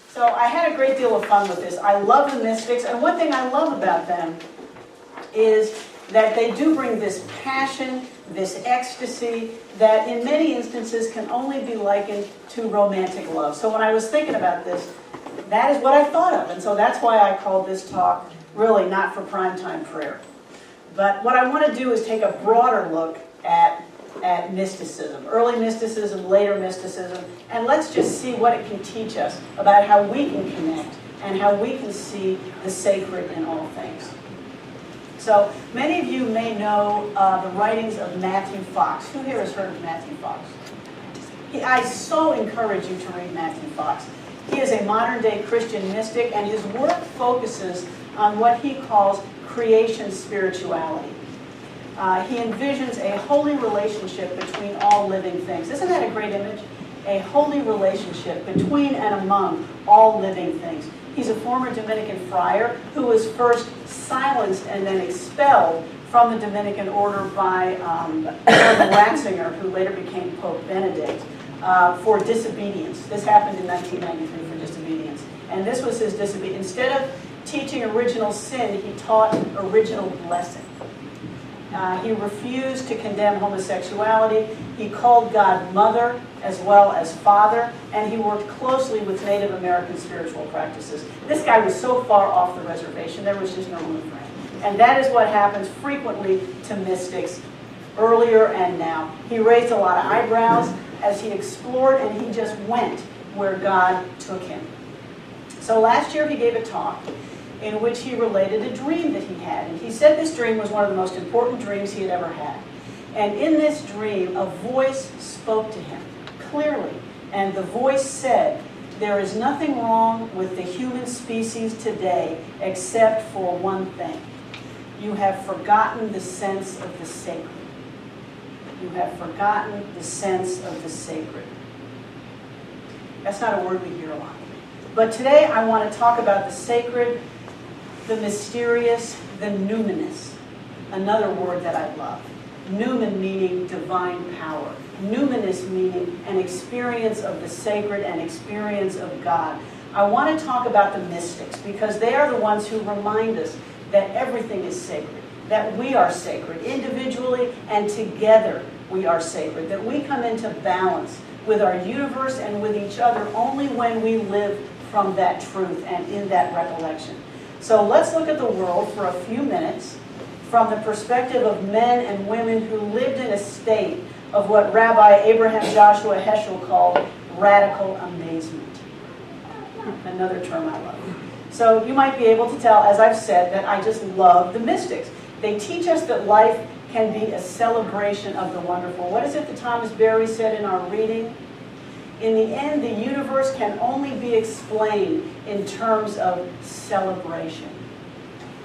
So I had a great deal of fun with this. I love the mystics, and one thing I love about them is that they do bring this passion, this ecstasy, that in many instances can only be likened to romantic love. So when I was thinking about this, that is what I thought of, and so that's why I called this talk really not for primetime prayer. But what I want to do is take a broader look at mysticism, early mysticism, later mysticism, and let's just see what it can teach us about how we can connect and how we can see the sacred in all things. So many of you may know the writings of Matthew Fox. Who here has heard of Matthew Fox? I so encourage you to read Matthew Fox. He is a modern-day Christian mystic, and his work focuses on what he calls creation spirituality. He envisions a holy relationship between all living things. Isn't that a great image? A holy relationship between and among all living things. He's a former Dominican friar who was first silenced and then expelled from the Dominican order by Cardinal Ratzinger, who later became Pope Benedict, for disobedience. This happened in 1993 for disobedience. And this was his disobedience. Instead of teaching original sin, he taught original blessing. He refused to condemn homosexuality. He called God Mother as well as Father, and he worked closely with Native American spiritual practices. This guy was so far off the reservation, there was just no room for him. And that is what happens frequently to mystics, earlier and now. He raised a lot of eyebrows as he explored, and he just went where God took him. So last year he gave a talk in which he related a dream that he had. And he said this dream was one of the most important dreams he had ever had. And in this dream, a voice spoke to him clearly. And the voice said, "There is nothing wrong with the human species today except for one thing. You have forgotten the sense of the sacred. You have forgotten the sense of the sacred." That's not a word we hear a lot. But today I want to talk about the sacred, the mysterious, the numinous. Another word that I love. Numen meaning divine power. Numinous meaning an experience of the sacred, an experience of God. I want to talk about the mystics because they are the ones who remind us that everything is sacred, that we are sacred, individually and together we are sacred, that we come into balance with our universe and with each other only when we live from that truth and in that recollection. So let's look at the world for a few minutes from the perspective of men and women who lived in a state of what Rabbi Abraham Joshua Heschel called radical amazement. Another term I love. So you might be able to tell, as I've said, that I just love the mystics. They teach us that life can be a celebration of the wonderful. What is it that Thomas Berry said in our reading? In the end, the universe can only be explained in terms of celebration.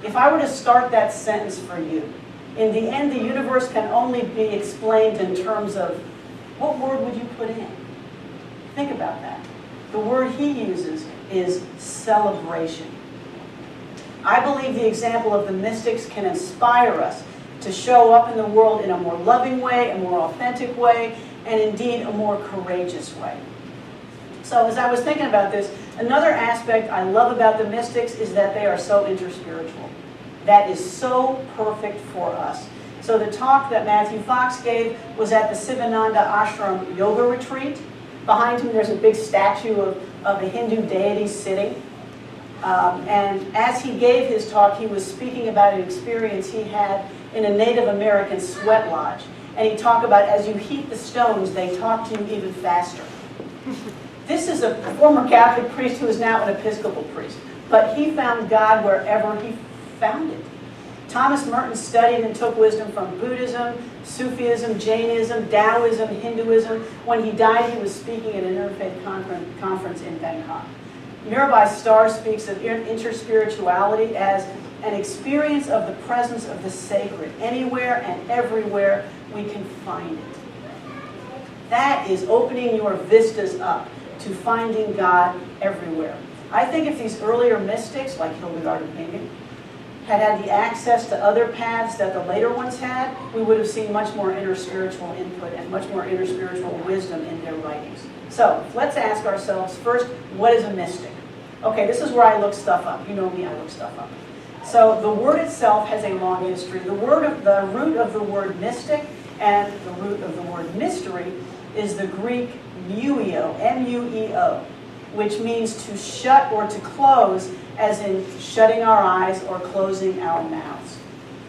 If I were to start that sentence for you, in the end, the universe can only be explained in terms of, what word would you put in? Think about that. The word he uses is celebration. I believe the example of the mystics can inspire us to show up in the world in a more loving way, a more authentic way, and indeed a more courageous way. So as I was thinking about this, another aspect I love about the mystics is that they are so interspiritual. That is so perfect for us. So the talk that Matthew Fox gave was at the Sivananda Ashram Yoga Retreat. Behind him there's a big statue of a Hindu deity sitting. And as he gave his talk, he was speaking about an experience he had in a Native American sweat lodge. And he talked about as you heat the stones, they talk to you even faster. This is a former Catholic priest who is now an Episcopal priest. But he found God wherever he found it. Thomas Merton studied and took wisdom from Buddhism, Sufism, Jainism, Taoism, Hinduism. When he died, he was speaking at an interfaith conference in Bangkok. Mirabai Starr speaks of interspirituality as an experience of the presence of the sacred. Anywhere and everywhere we can find it. That is opening your vistas up to finding God everywhere. I think if these earlier mystics, like Hildegard of Bingen, had had the access to other paths that the later ones had, we would have seen much more inner spiritual input and much more inner spiritual wisdom in their writings. So let's ask ourselves first, what is a mystic? Okay, this is where I look stuff up. You know me, I look stuff up. So the word itself has a long history. The root of the word mystic and the root of the word mystery is the Greek mueo, M-U-E-O, which means to shut or to close, as in shutting our eyes or closing our mouths.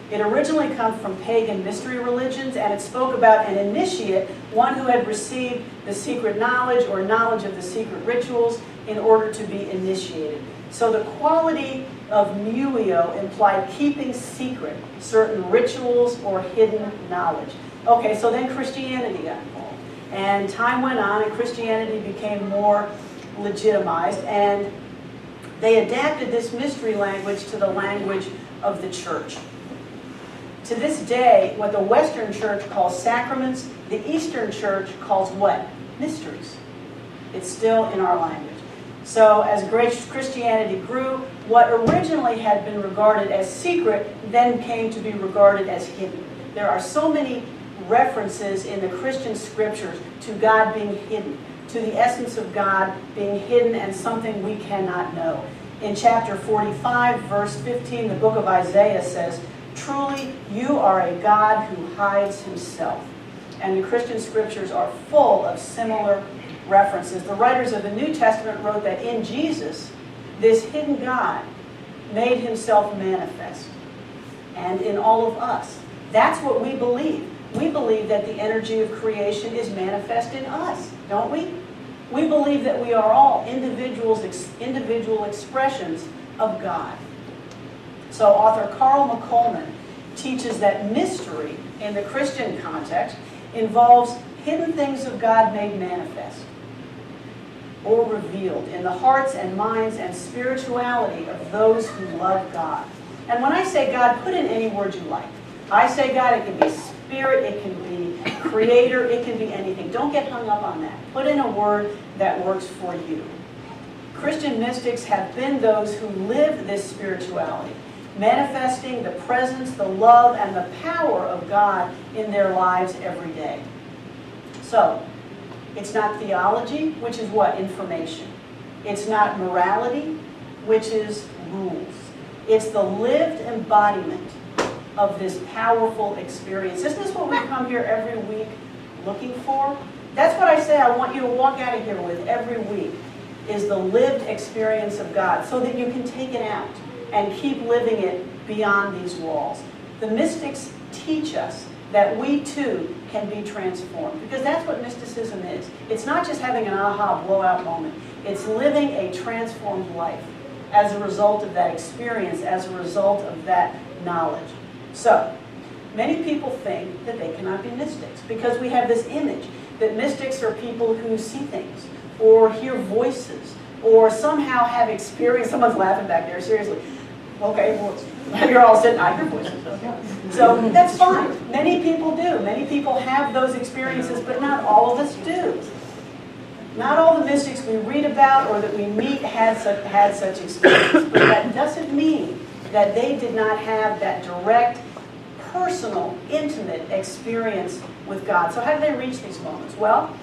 It originally comes from pagan mystery religions, and it spoke about an initiate, one who had received the secret knowledge or knowledge of the secret rituals in order to be initiated. So the quality of mueo implied keeping secret certain rituals or hidden knowledge. Okay, so then Christianity got involved. And time went on, and Christianity became more legitimized, and they adapted this mystery language to the language of the church. To this day, what the Western Church calls sacraments, the Eastern Church calls what? Mysteries. It's still in our language. So as Christianity grew, what originally had been regarded as secret then came to be regarded as hidden. There are so many references in the Christian scriptures to God being hidden, to the essence of God being hidden and something we cannot know. In chapter 45, verse 15, the book of Isaiah says, "Truly, you are a God who hides himself." And the Christian scriptures are full of similar references. The writers of the New Testament wrote that in Jesus, this hidden God made himself manifest. And in all of us. That's what we believe. We believe that the energy of creation is manifest in us, don't we? We believe that we are all individual expressions of God. So author Carl McColman teaches that mystery, in the Christian context, involves hidden things of God made manifest or revealed in the hearts and minds and spirituality of those who love God. And when I say God, put in any word you like. I say God, it can be spirit, it can be creator, it can be anything. Don't get hung up on that. Put in a word that works for you. Christian mystics have been those who live this spirituality, manifesting the presence, the love, and the power of God in their lives every day. So, it's not theology, which is what? Information. It's not morality, which is rules. It's the lived embodiment of this powerful experience. Isn't this what we come here every week looking for? That's what I say I want you to walk out of here with every week, is the lived experience of God, so that you can take it out and keep living it beyond these walls. The mystics teach us that we too can be transformed, because that's what mysticism is. It's not just having an aha blowout moment. It's living a transformed life as a result of that experience, as a result of that knowledge. So, many people think that they cannot be mystics because we have this image that mystics are people who see things or hear voices or somehow have experience. Someone's laughing back there, seriously. Okay, well, you're all sitting, I hear voices. So that's fine. Many people do. Many people have those experiences, but not all of us do. Not all the mystics we read about or that we meet had such experience. But that doesn't mean that they did not have that direct, personal, intimate experience with God. So how do they reach these moments? Well,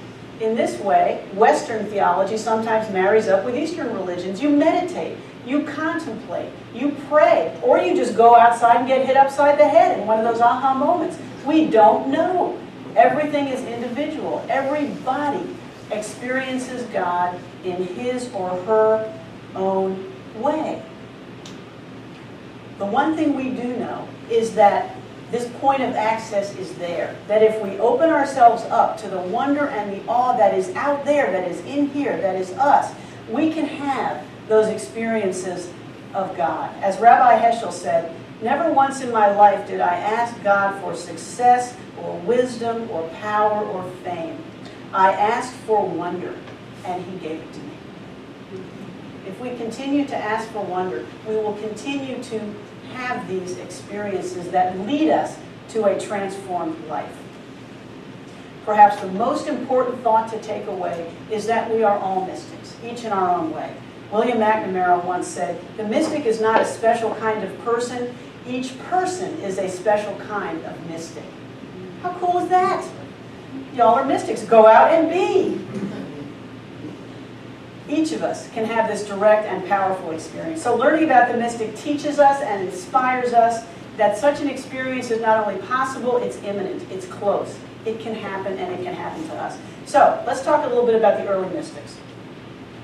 in this way, Western theology sometimes marries up with Eastern religions. You meditate, you contemplate, you pray, or you just go outside and get hit upside the head in one of those aha moments. We don't know. Everything is individual. Everybody experiences God in his or her own way. The one thing we do know is that this point of access is there. That if we open ourselves up to the wonder and the awe that is out there, that is in here, that is us, we can have those experiences of God. As Rabbi Heschel said, "Never once in my life did I ask God for success or wisdom or power or fame. I asked for wonder, and he gave it to me." If we continue to ask for wonder, we will continue to have these experiences that lead us to a transformed life. Perhaps the most important thought to take away is that we are all mystics, each in our own way. William McNamara once said, "The mystic is not a special kind of person. Each person is a special kind of mystic." How cool is that? Y'all are mystics. Go out and be. Each each of us can have this direct and powerful experience. So learning about the mystic teaches us and inspires us that such an experience is not only possible, it's imminent, it's close. It can happen, and it can happen to us. So let's talk a little bit about the early mystics.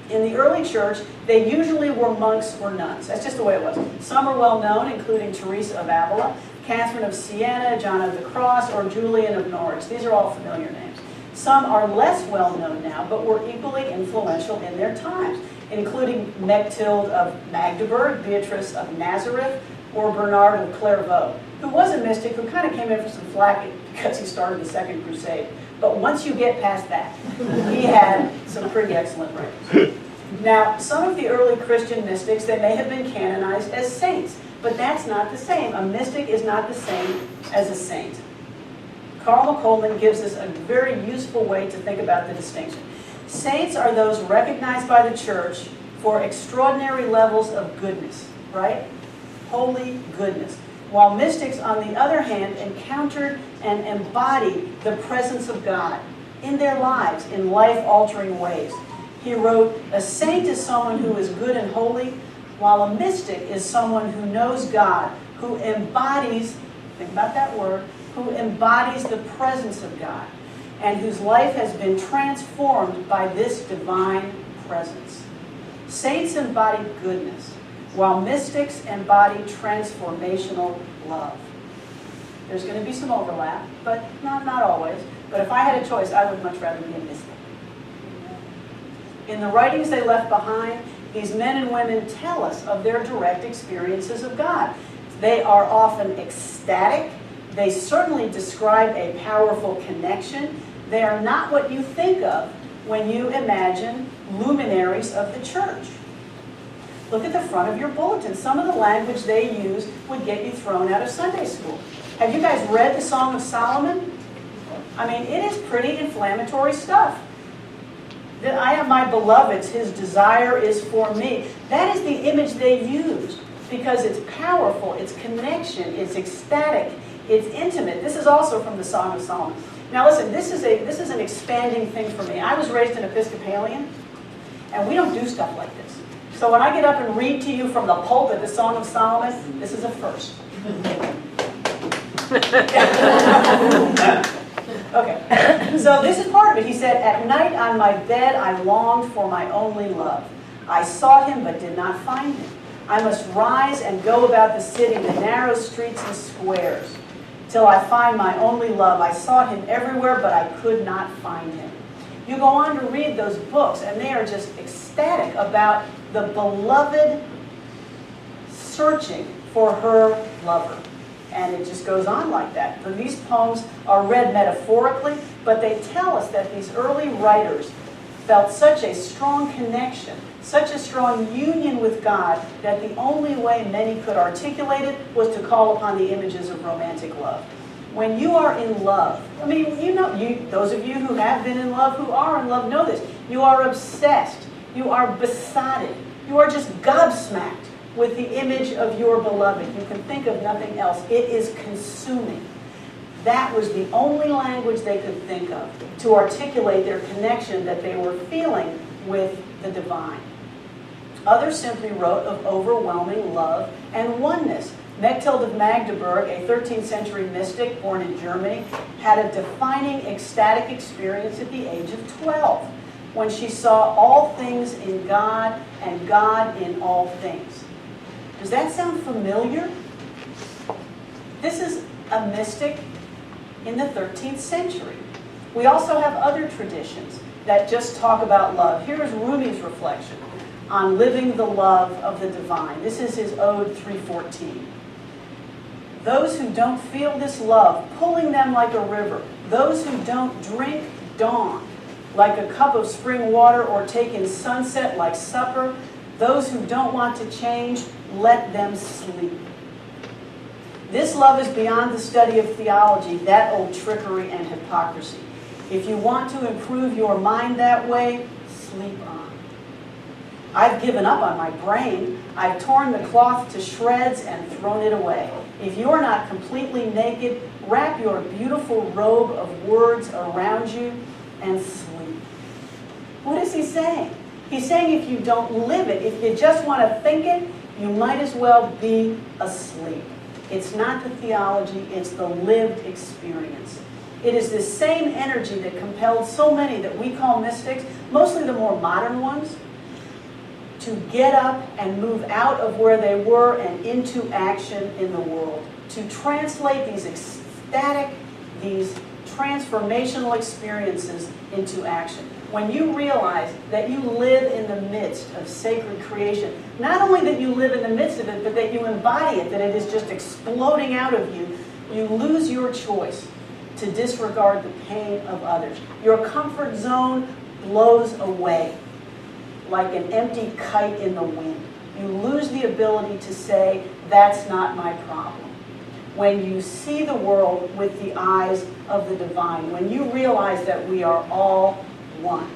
In the early church, they usually were monks or nuns. That's just the way it was. Some are well known, including Teresa of Avila, Catherine of Siena, John of the Cross, or Julian of Norwich. These are all familiar names. Some are less well known now, but were equally influential in their times, including Mechtild of Magdeburg, Beatrice of Nazareth, or Bernard of Clairvaux, who was a mystic who kind of came in for some flack because he started the Second Crusade. But once you get past that, he had some pretty excellent writings. Now, some of the early Christian mystics, they may have been canonized as saints, but that's not the same. A mystic is not the same as a saint. Karl McCollman gives us a very useful way to think about the distinction. Saints are those recognized by the church for extraordinary levels of goodness, right? Holy goodness. While mystics, on the other hand, encountered and embodied the presence of God in their lives in life-altering ways. He wrote, "A saint is someone who is good and holy, while a mystic is someone who knows God, who embodies," think about that word, who embodies the presence of God, and whose life has been transformed by this divine presence. Saints embody goodness, while mystics embody transformational love. There's going to be some overlap, but not always. But if I had a choice, I would much rather be a mystic. In the writings they left behind, these men and women tell us of their direct experiences of God. They are often ecstatic. They certainly describe a powerful connection. They are not what you think of when you imagine luminaries of the church. Look at the front of your bulletin. Some of the language they use would get you thrown out of Sunday school. Have you guys read the Song of Solomon? I mean, it is pretty inflammatory stuff. That I have my beloveds, his desire is for me. That is the image they use because it's powerful, it's connection, it's ecstatic, it's intimate. This is also from the Song of Solomon. Now listen, this is an expanding thing for me. I was raised an Episcopalian, and we don't do stuff like this. So when I get up and read to you from the pulpit the Song of Solomon, this is a first. Okay, so this is part of it. He said, "At night on my bed I longed for my only love. I sought him but did not find him. I must rise and go about the city, the narrow streets and squares, till I find my only love. I sought him everywhere, but I could not find him." You go on to read those books, and they are just ecstatic about the beloved searching for her lover. And it just goes on like that. And these poems are read metaphorically, but they tell us that these early writers felt such a strong connection, such a strong union with God, that the only way many could articulate it was to call upon the images of romantic love. When you are in love, I mean, those of you who have been in love, who are in love, know this. You are obsessed. You are besotted. You are just gobsmacked with the image of your beloved. You can think of nothing else. It is consuming. That was the only language they could think of to articulate their connection that they were feeling with the divine. Others simply wrote of overwhelming love and oneness. Mechtild of Magdeburg, a 13th century mystic born in Germany, had a defining ecstatic experience at the age of 12 when she saw all things in God and God in all things. Does that sound familiar? This is a mystic in the 13th century. We also have other traditions that just talk about love. Here is Rumi's reflection on living the love of the divine. This is his Ode 314. "Those who don't feel this love, pulling them like a river, those who don't drink dawn, like a cup of spring water, or take in sunset like supper, those who don't want to change, let them sleep." This love is beyond the study of theology, that old trickery and hypocrisy. If you want to improve your mind that way, sleep on. I've given up on my brain. I've torn the cloth to shreds and thrown it away. If you're not completely naked, wrap your beautiful robe of words around you and sleep. What is he saying? He's saying if you don't live it, if you just want to think it, you might as well be asleep. It's not the theology, it's the lived experience. It is this same energy that compelled so many that we call mystics, mostly the more modern ones, to get up and move out of where they were and into action in the world. To translate these ecstatic, these transformational experiences into action. When you realize that you live in the midst of sacred creation, not only that you live in the midst of it, but that you embody it, that it is just exploding out of you, you lose your choice to disregard the pain of others. Your comfort zone blows away like an empty kite in the wind. You lose the ability to say, that's not my problem. When you see the world with the eyes of the divine, when you realize that we are all one,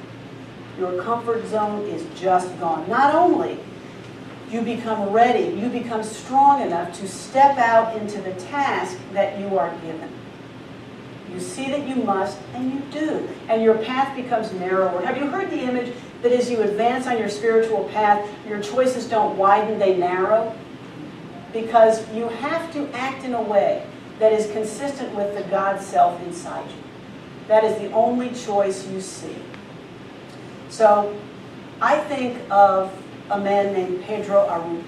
your comfort zone is just gone. Not only you become ready, you become strong enough to step out into the task that you are given. You see that you must, and you do. And your path becomes narrower. Have you heard the image that as you advance on your spiritual path, your choices don't widen, they narrow? Because you have to act in a way that is consistent with the God self inside you. That is the only choice you see. So I think of a man named Pedro Arrupe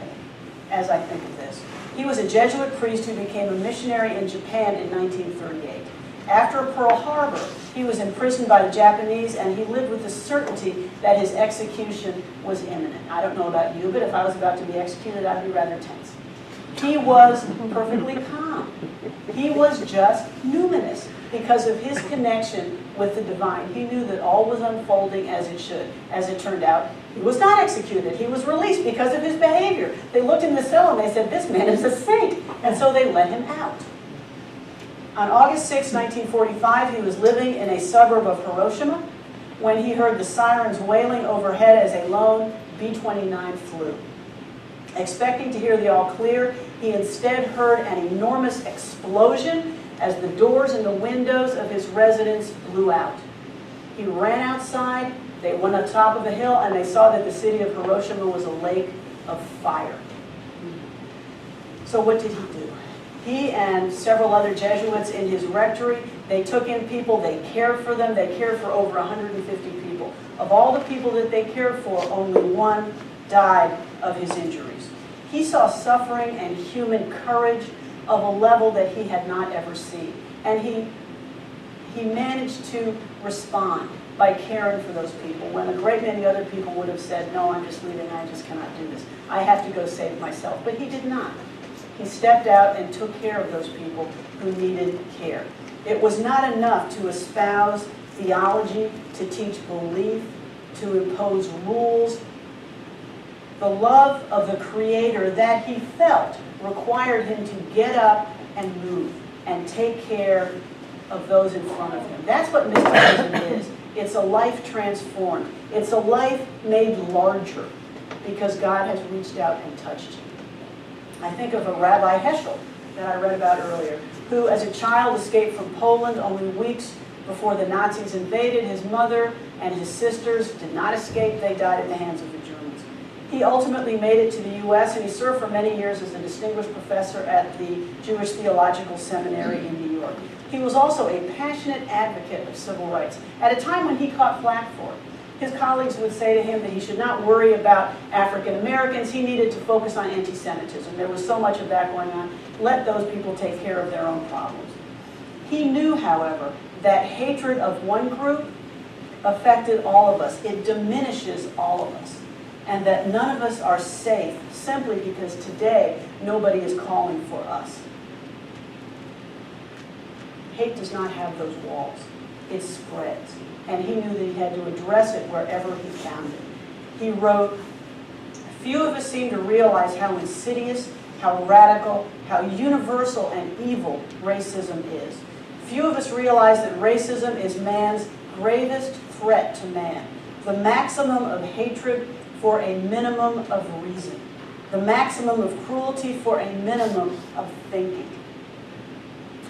as I think of this. He was a Jesuit priest who became a missionary in Japan in 1938. After Pearl Harbor, he was imprisoned by the Japanese, and he lived with the certainty that his execution was imminent. I don't know about you, but if I was about to be executed, I'd be rather tense. He was perfectly calm. He was just numinous because of his connection with the divine. He knew that all was unfolding as it should. As it turned out, he was not executed. He was released because of his behavior. They looked in the cell and they said, this man is a saint. And so they let him out. On August 6, 1945, he was living in a suburb of Hiroshima when he heard the sirens wailing overhead as a lone B-29 flew. Expecting to hear the all clear, he instead heard an enormous explosion as the doors and the windows of his residence blew out. He ran outside, they went on top of a hill, and they saw that the city of Hiroshima was a lake of fire. So what did he do? He and several other Jesuits in his rectory, they took in people, they cared for them, they cared for over 150 people. Of all the people that they cared for, only one died of his injuries. He saw suffering and human courage of a level that he had not ever seen. And he managed to respond by caring for those people when a great many other people would have said, no, I'm just leaving, I just cannot do this. I have to go save myself. But he did not. He stepped out and took care of those people who needed care. It was not enough to espouse theology, to teach belief, to impose rules. The love of the Creator that he felt required him to get up and move and take care of those in front of him. That's what mysticism is. It's a life transformed. It's a life made larger because God has reached out and touched you. I think of a Rabbi Heschel that I read about earlier, who as a child escaped from Poland only weeks before the Nazis invaded. His mother and his sisters did not escape. They died at the hands of the Germans. He ultimately made it to the U.S. and he served for many years as a distinguished professor at the Jewish Theological Seminary in New York. He was also a passionate advocate of civil rights at a time when he caught flack for it. His colleagues would say to him that he should not worry about African Americans. He needed to focus on anti-Semitism. There was so much of that going on. Let those people take care of their own problems. He knew, however, that hatred of one group affected all of us. It diminishes all of us. And that none of us are safe simply because today nobody is calling for us. Hate does not have those walls. It spreads. And he knew that he had to address it wherever he found it. He wrote, "Few of us seem to realize how insidious, how radical, how universal and evil racism is. Few of us realize that racism is man's gravest threat to man, the maximum of hatred for a minimum of reason, the maximum of cruelty for a minimum of thinking."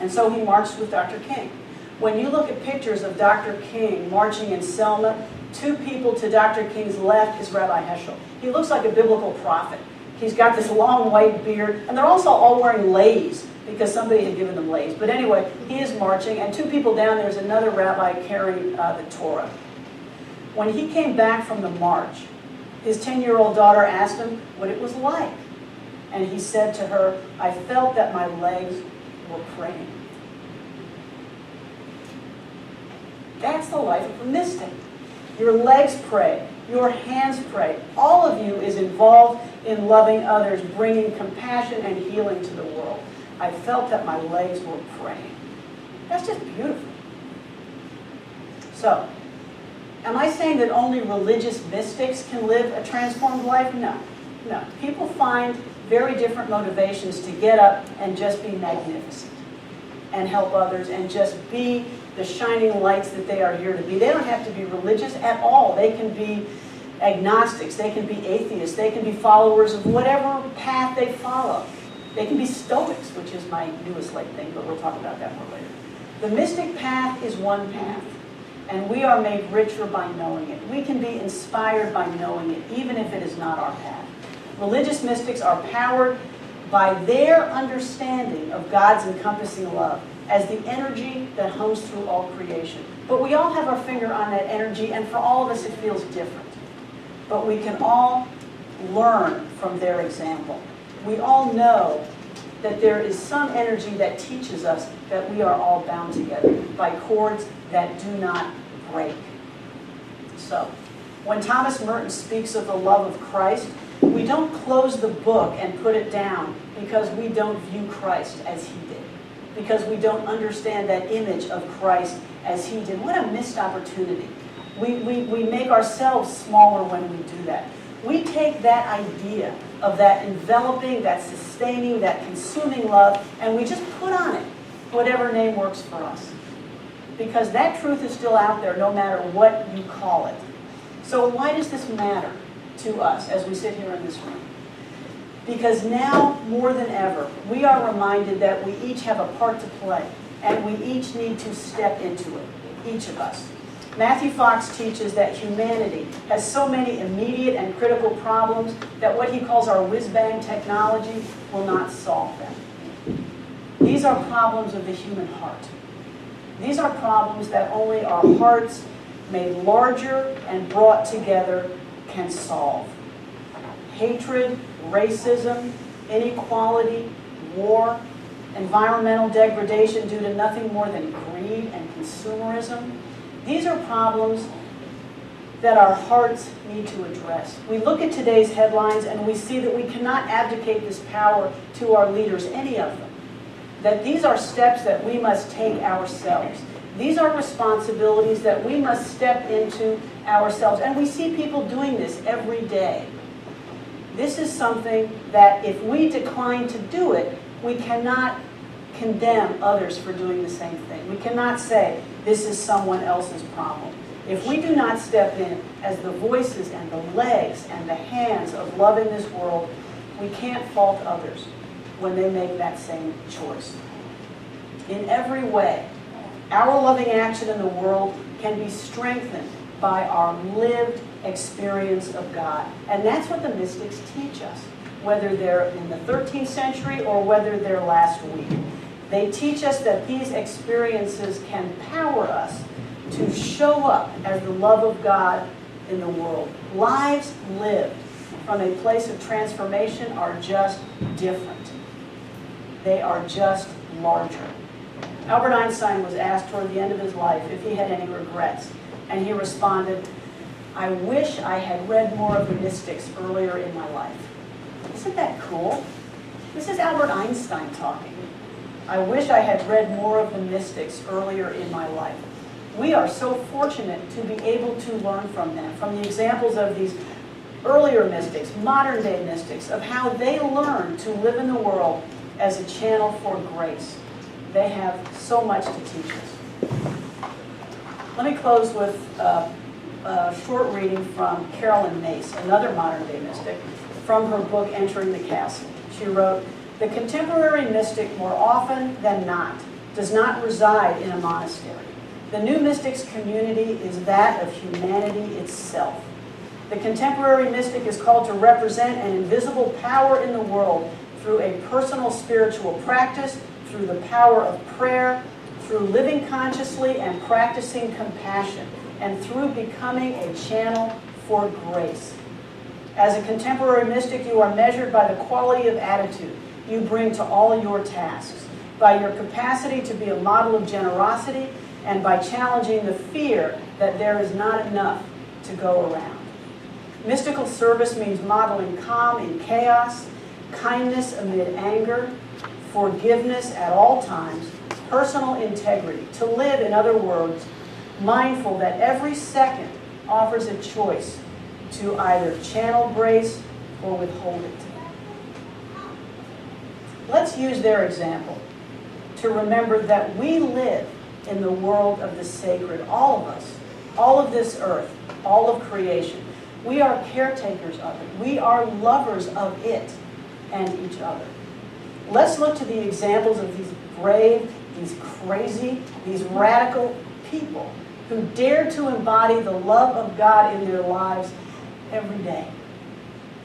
And so he marched with Dr. King. When you look at pictures of Dr. King marching in Selma Two people to Dr. King's left is Rabbi Heschel. He looks like a biblical prophet. He's got this long white beard, and they're also all wearing leis because somebody had given them leis. But anyway, he is marching, and two people down there is another rabbi carrying the Torah. When he came back from the march, his 10-year-old daughter asked him what it was like. And he said to her, I felt that my legs were praying. That's the life of a mystic. Your legs pray. Your hands pray. All of you is involved in loving others, bringing compassion and healing to the world. I felt that my legs were praying. That's just beautiful. So, am I saying that only religious mystics can live a transformed life? No. No. People find very different motivations to get up and just be magnificent and help others and just be the shining lights that they are here to be. They don't have to be religious at all. They can be agnostics. They can be atheists. They can be followers of whatever path they follow. They can be stoics, which is my newest late thing, but we'll talk about that more later. The mystic path is one path, and we are made richer by knowing it. We can be inspired by knowing it, even if it is not our path. Religious mystics are powered by their understanding of God's encompassing love as the energy that hums through all creation. But we all have our finger on that energy, and for all of us it feels different. But we can all learn from their example. We all know that there is some energy that teaches us that we are all bound together by cords that do not break. So, when Thomas Merton speaks of the love of Christ, we don't close the book and put it down because we don't view Christ as he did, because we don't understand that image of Christ as he did. What a missed opportunity. We make ourselves smaller when we do that. We take that idea of that enveloping, that sustaining, that consuming love, and we just put on it whatever name works for us. Because that truth is still out there no matter what you call it. So why does this matter to us as we sit here in this room? Because now, more than ever, we are reminded that we each have a part to play, and we each need to step into it, each of us. Matthew Fox teaches that humanity has so many immediate and critical problems that what he calls our whiz-bang technology will not solve them. These are problems of the human heart. These are problems that only our hearts, made larger and brought together, can solve. Hatred, racism, inequality, war, environmental degradation due to nothing more than greed and consumerism. These are problems that our hearts need to address. We look at today's headlines and we see that we cannot abdicate this power to our leaders, any of them. That these are steps that we must take ourselves. These are responsibilities that we must step into ourselves. And we see people doing this every day. This is something that if we decline to do it, we cannot condemn others for doing the same thing. We cannot say, this is someone else's problem. If we do not step in as the voices and the legs and the hands of love in this world, we can't fault others when they make that same choice. In every way, our loving action in the world can be strengthened by our lived experience of God. And that's what the mystics teach us, whether they're in the 13th century or whether they're last week. They teach us that these experiences can power us to show up as the love of God in the world. Lives lived from a place of transformation are just different. They are just larger. Albert Einstein was asked toward the end of his life if he had any regrets, and he responded, I wish I had read more of the mystics earlier in my life. Isn't that cool? This is Albert Einstein talking. I wish I had read more of the mystics earlier in my life. We are so fortunate to be able to learn from them, from the examples of these earlier mystics, modern day mystics, of how they learned to live in the world as a channel for grace. They have so much to teach us. Let me close with a short reading from Carolyn Mace, another modern day mystic, from her book, Entering the Castle. She wrote, the contemporary mystic, more often than not, does not reside in a monastery. The New Mystics community is that of humanity itself. The contemporary mystic is called to represent an invisible power in the world through a personal spiritual practice, through the power of prayer, through living consciously and practicing compassion, and through becoming a channel for grace. As a contemporary mystic, you are measured by the quality of attitude you bring to all your tasks, by your capacity to be a model of generosity, and by challenging the fear that there is not enough to go around. Mystical service means modeling calm in chaos, kindness amid anger, forgiveness at all times, personal integrity. To live, in other words, mindful that every second offers a choice to either channel grace or withhold it. Let's use their example to remember that we live in the world of the sacred, all of us, all of this earth, all of creation. We are caretakers of it. We are lovers of it and each other. Let's look to the examples of these brave, these crazy, these radical people who dare to embody the love of God in their lives every day.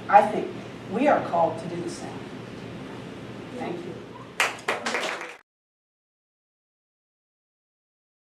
I think we are called to do the same. Thank you.